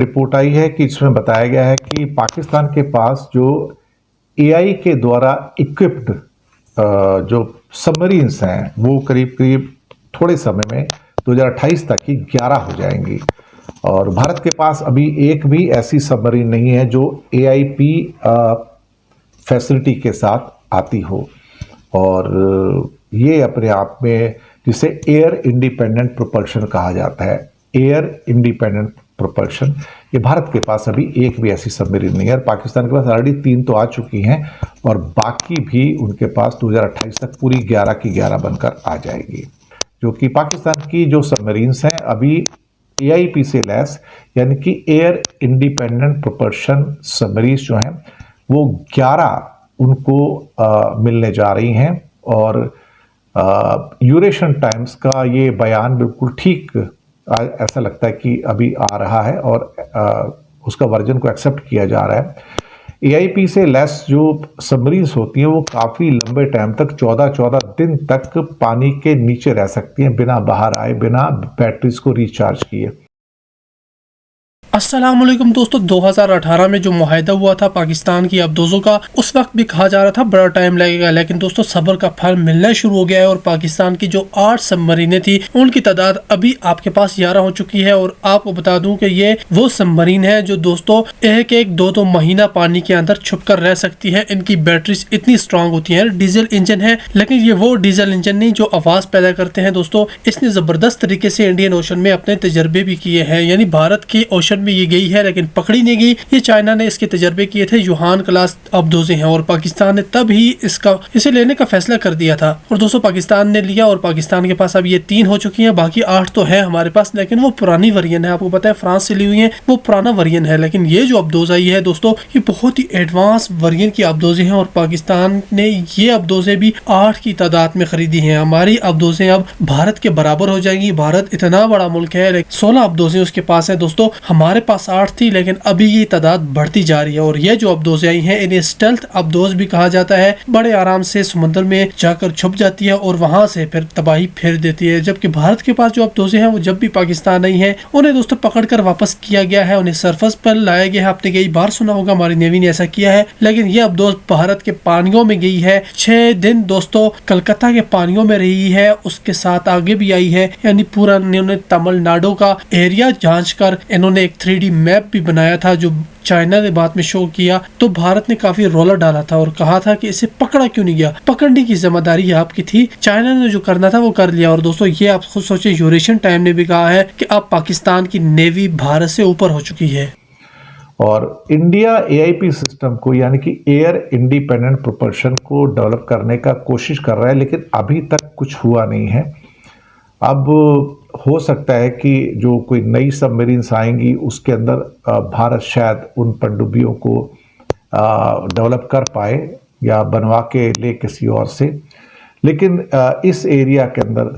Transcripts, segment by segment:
Report आई है कि इसमें बताया गया है कि पाकिस्तान के पास जो एआई के द्वारा इक्विप्ड जो सबमरीन्स हैं वो करीब करीब थोड़े समय में 2028 तक ही 11 हो जाएंगी। और भारत के पास अभी एक भी ऐसी सबमरीन नहीं है जो एआईपी फैसिलिटी के साथ आती हो। और ये अपने आप में जिसे एयर इंडिपेंडेंट प्रोपल्शन कहा जाता है, एयर इंडिपेंडेंट प्रोपल्शन, ये भारत के पास अभी एक भी ऐसी सबमरीन नहीं है। पाकिस्तान के पास ऑलरेडी 3 तो आ चुकी हैं और बाकी भी उनके पास 2028 तक पूरी 11 की 11 बनकर आ जाएगी। जो कि पाकिस्तान की जो सबमरीन्स हैं अभी एआईपी से लैस यानी कि एयर इंडिपेंडेंट प्रोपल्शन सबमरीन्स जो हैं वो 11 उनको मिलने जा रही हैं। और यूरेशियन टाइम्स का ये बयान बिल्कुल ठीक ऐसा लगता है कि अभी आ रहा है और उसका वर्जन को एक्सेप्ट किया जा रहा है। एआईपी से लेस जो सबमरीन्स होती हैं वो काफ़ी लंबे टाइम तक 14-14 दिन तक पानी के नीचे रह सकती हैं बिना बाहर आए, बिना बैटरीज को रिचार्ज किए। अस्सलाम वालेकुम दोस्तों, 2018 में जो मुआहदा हुआ था पाकिस्तान की अब्दोज़ों का, उस वक्त भी कहा जा रहा था बड़ा टाइम लगेगा, लेकिन दोस्तों सब्र का फल मिलना शुरू हो गया है। और पाकिस्तान की जो 8 सबमरीनें थी उनकी तादाद अभी आपके पास 11 हो चुकी है। और आपको बता दूं कि ये वो सबमरीन है जो दोस्तों एक 2-2 महीना पानी के अंदर छुप कर रह सकती है। इनकी बैटरीज इतनी स्ट्रांग होती है, डीजल इंजन है, लेकिन ये वो डीजल इंजन नहीं जो आवाज पैदा करते हैं। दोस्तों इसने जबरदस्त तरीके से इंडियन ओशन में अपने तजर्बे भी किए हैं, यानी भारत के ओशन में ये गई है लेकिन पकड़ी नहीं गई। ये चाइना ने इसके तजर्बे किए थे, यूहान क्लास अब्दोज़े हैं, और पाकिस्तान ने तब ही इसे लेने का फैसला कर दिया था। और दोस्तों पाकिस्तान ने लिया और पाकिस्तान के पास अब ये 3 हो चुकी हैं, बाकी 8 तो है हमारे पास, लेकिन वो पुरानी वर्जन है। आपको पता है फ्रांस से ली हुई है, वो पुराना वर्जन है। लेकिन ये जो अब्दोज़ आई है दोस्तों ये बहुत ही एडवांस वर्जन की अब्दोज़े हैं। और पाकिस्तान ने ये अब्दोज़े भी 8 की तादाद में खरीदी है। हमारी अब्दोज़े अब भारत के बराबर हो जाएंगी। भारत इतना बड़ा मुल्क है, 16 अब्दोज़े उसके पास है दोस्तों, हमारे पास 8 थी, लेकिन अभी ये तादाद बढ़ती जा रही है। और ये जो अब्दोज़े आई हैं इन्हें स्टेल्थ अब्दोज़ भी कहा जाता है। बड़े आराम से समुद्र में जाकर छुप जाती है और वहां से फिर तबाही फेर देती है। जबकि भारत के पास जो अब्दोज़े हैं वो जब भी पाकिस्तान आई है उन्हें दोस्तों पकड़कर वापस किया गया है, उन्हें सरफेस पर लाया गया है। आपने कई बार सुना होगा हमारी नेवी ने ऐसा किया है, लेकिन ये अब्दोज़ भारत के पानियों में गई है। 6 दिन दोस्तों कलकत्ता के पानियों में रही है, उसके साथ आगे भी आई है, यानी पूरा इन्होंने तमिलनाडु का एरिया जांच कर इन्होंने एक 3D मैप भी बनाया था जो चाइना ने बाद में शो किया। तो भारत ने काफी रोला डाला था और कहा था कि इसे पकड़ा क्यों नहीं गया, पकड़ने की जिम्मेदारी आपकी थी, चाइना ने जो करना था वो कर लिया। और दोस्तों ये आप खुद सोचे, यूरेशियन टाइम ने भी कहा है कि अब पाकिस्तान की नेवी भारत से ऊपर हो चुकी है। और इंडिया एआईपी सिस्टम को यानी कि एयर इंडिपेंडेंट प्रोपल्शन को डेवलप करने का कोशिश कर रहा है, लेकिन अभी तक कुछ हुआ नहीं है। अब हो सकता है कि जो कोई नई सबमरीन्स आएंगी उसके अंदर भारत शायद उन पनडुब्बियों को डेवलप कर पाए या बनवा के ले किसी और से। लेकिन इस एरिया के अंदर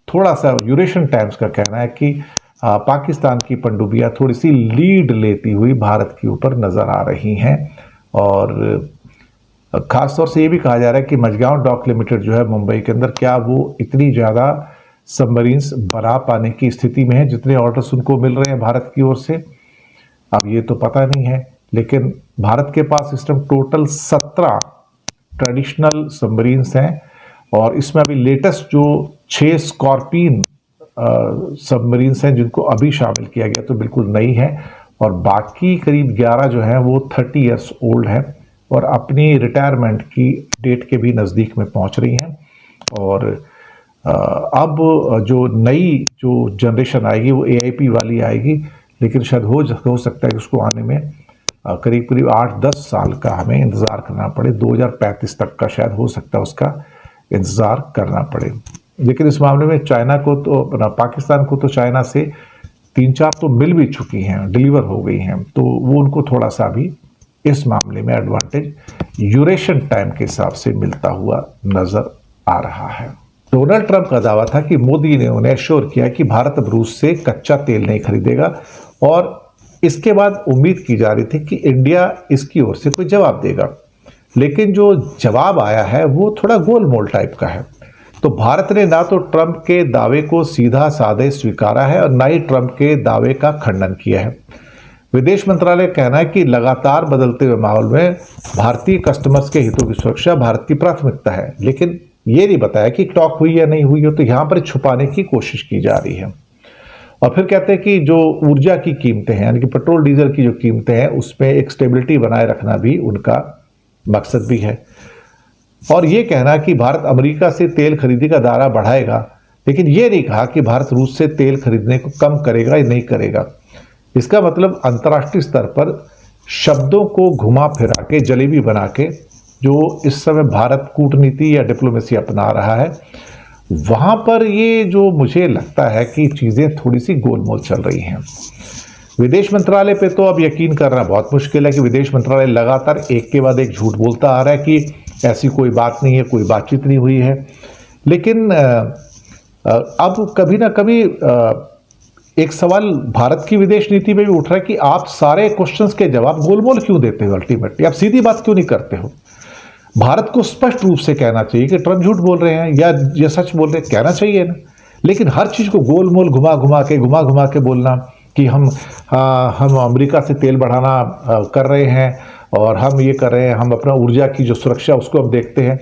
थोड़ा सा यूरेशियन टाइम्स का कहना है कि पाकिस्तान की पनडुब्बियां थोड़ी सी लीड लेती हुई भारत के ऊपर नज़र आ रही हैं। और ख़ास तौर से ये भी कहा जा रहा है कि मझगांव डॉक लिमिटेड जो है मुंबई के अंदर, क्या वो इतनी ज़्यादा सबमरीन्स बना पाने की स्थिति में है जितने ऑर्डर्स उनको मिल रहे हैं भारत की ओर से। अब ये तो पता नहीं है, लेकिन भारत के पास इस टाइम टोटल 17 ट्रेडिशनल सबमरीन्स हैं। और इसमें अभी लेटेस्ट जो 6 स्कॉर्पियन सबमरीन्स हैं जिनको अभी शामिल किया गया तो बिल्कुल नई है। और बाकी करीब 11 जो हैं वो 30 ईयर्स ओल्ड हैं और अपनी रिटायरमेंट की डेट के भी नज़दीक में पहुंच रही हैं। और अब जो नई जो जनरेशन आएगी वो एआईपी वाली आएगी, लेकिन शायद हो सकता है कि उसको आने में करीब करीब 8-10 साल का हमें इंतज़ार करना पड़े। 2035 तक का शायद हो सकता है उसका इंतज़ार करना पड़े। लेकिन इस मामले में चाइना को तो पाकिस्तान को तो चाइना से 3-4 तो मिल भी चुकी हैं, डिलीवर हो गई हैं, तो वो उनको थोड़ा सा भी इस मामले में एडवांटेज यूरेशियन टाइम के हिसाब से मिलता हुआ नज़र आ रहा है। डोनाल्ड ट्रंप का दावा था कि मोदी ने उन्हें एश्योर किया कि भारत अब रूस से कच्चा तेल नहीं खरीदेगा, और इसके बाद उम्मीद की जा रही थी कि इंडिया इसकी ओर से कोई जवाब देगा। लेकिन जो जवाब आया है वो थोड़ा गोलमोल टाइप का है। तो भारत ने ना तो ट्रंप के दावे को सीधा साधे स्वीकारा है और ना ही ट्रंप के दावे का खंडन किया है। विदेश मंत्रालय का कहना है कि लगातार बदलते हुए माहौल में भारतीय कस्टमर्स के हितों की सुरक्षा भारत की प्राथमिकता है, लेकिन ये नहीं बताया कि टॉक हुई या नहीं हुई हो, तो यहां पर छुपाने की कोशिश की जा रही है। और फिर कहते हैं कि जो ऊर्जा की कीमतें हैं, यानी कि पेट्रोल डीजल की जो कीमतें हैं, उसमें एक स्टेबिलिटी बनाए रखना भी उनका मकसद भी है। और ये कहना कि भारत अमेरिका से तेल खरीदी का दायरा बढ़ाएगा, लेकिन ये नहीं कहा कि भारत रूस से तेल खरीदने को कम करेगा या नहीं करेगा। इसका मतलब अंतर्राष्ट्रीय स्तर पर शब्दों को घुमा फिरा के, जलेबी बना के जो इस समय भारत कूटनीति या डिप्लोमेसी अपना रहा है, वहां पर ये जो मुझे लगता है कि चीजें थोड़ी सी गोलमोल चल रही हैं। विदेश मंत्रालय पे तो अब यकीन करना बहुत मुश्किल है कि विदेश मंत्रालय लगातार एक के बाद एक झूठ बोलता आ रहा है कि ऐसी कोई बात नहीं है, कोई बातचीत नहीं हुई है। लेकिन अब कभी ना कभी एक सवाल भारत की विदेश नीति में भी उठ रहा है कि आप सारे क्वेश्चंस के जवाब गोल-मोल क्यों देते हो? अल्टीमेटली आप सीधी बात क्यों नहीं करते हो? भारत को स्पष्ट रूप से कहना चाहिए कि ट्रंप झूठ बोल रहे हैं या ये सच बोल रहे हैं, कहना चाहिए ना। लेकिन हर चीज को गोल-मोल घुमा घुमा के बोलना कि हम अमेरिका से तेल बढ़ाना कर रहे हैं और हम ये कर रहे हैं, हम अपना ऊर्जा की जो सुरक्षा उसको अब देखते हैं।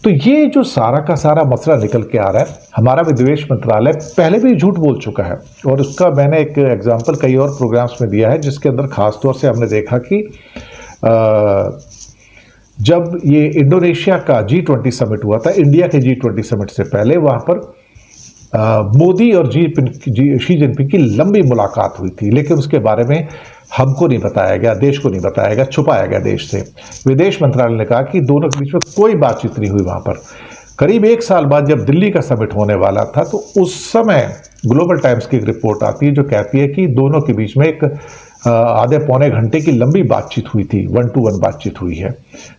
तो ये जो सारा का सारा मसला निकल के आ रहा है, हमारा विदेश मंत्रालय पहले भी झूठ बोल चुका है और उसका मैंने एक एग्जांपल कई और प्रोग्राम्स में दिया है, जिसके अंदर खास तौर से हमने देखा कि जब ये इंडोनेशिया का G20 समिट हुआ था, इंडिया के G20 समिट से पहले वहां पर मोदी और शी जिनपिंग की लंबी मुलाकात हुई थी, लेकिन उसके बारे में हमको नहीं बताया गया, देश को नहीं बताया गया, छुपाया गया देश से। विदेश मंत्रालय ने कहा कि दोनों के बीच में कोई बातचीत नहीं हुई। वहां पर करीब एक साल बाद जब दिल्ली का समिट होने वाला था, तो उस समय ग्लोबल टाइम्स की एक रिपोर्ट आती है जो कहती है कि दोनों के बीच में एक आधे पौने घंटे की लंबी बातचीत हुई थी, 1-to-1 बातचीत हुई है।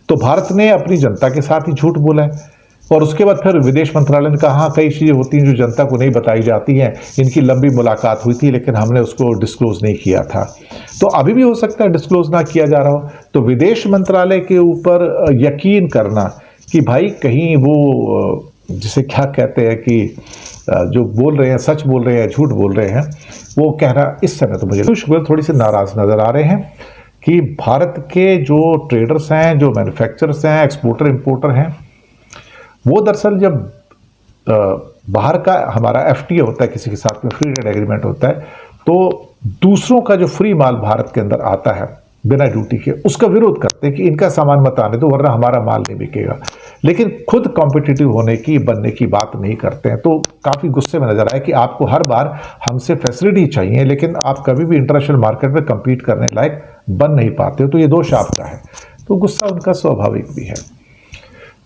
तो भारत ने अपनी जनता के साथ ही झूठ बोला है। और उसके बाद फिर विदेश मंत्रालय ने कहा हाँ, कई चीज़ें होती हैं जो जनता को नहीं बताई जाती हैं, इनकी लंबी मुलाकात हुई थी लेकिन हमने उसको डिस्क्लोज नहीं किया था। तो अभी भी हो सकता है डिस्क्लोज ना किया जा रहा हो। तो विदेश मंत्रालय के ऊपर यकीन करना कि भाई कहीं वो जिसे क्या कहते हैं कि जो बोल रहे हैं सच बोल रहे हैं झूठ बोल रहे हैं, वो कहना इस समय तो मुझे थोड़ी सी नाराज नजर आ रहे हैं कि भारत के जो ट्रेडर्स हैं, जो मैन्युफैक्चरर्स हैं, एक्सपोर्टर इंपोर्टर हैं, वो दरअसल जब बाहर का हमारा FTA होता है, किसी के साथ में फ्री ट्रेड एग्रीमेंट होता है, तो दूसरों का जो फ्री माल भारत के अंदर आता है बिना ड्यूटी के, उसका विरोध करते हैं कि इनका सामान मत आने दो वरना हमारा माल नहीं बिकेगा। लेकिन खुद कॉम्पिटिटिव होने की, बनने की बात नहीं करते हैं। तो काफ़ी गुस्से में नजर आया कि आपको हर बार हमसे फैसिलिटी चाहिए लेकिन आप कभी भी इंटरनेशनल मार्केट में कम्पीट करने लायक बन नहीं पाते हो। तो ये दोष आपका है। तो गुस्सा उनका स्वाभाविक भी है।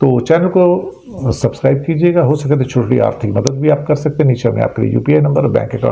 तो चैनल को सब्सक्राइब कीजिएगा, हो सके तो छोटी आर्थिक मदद भी आप कर सकते हैं। नीचे में आपके लिए UPI नंबर, बैंक अकाउंट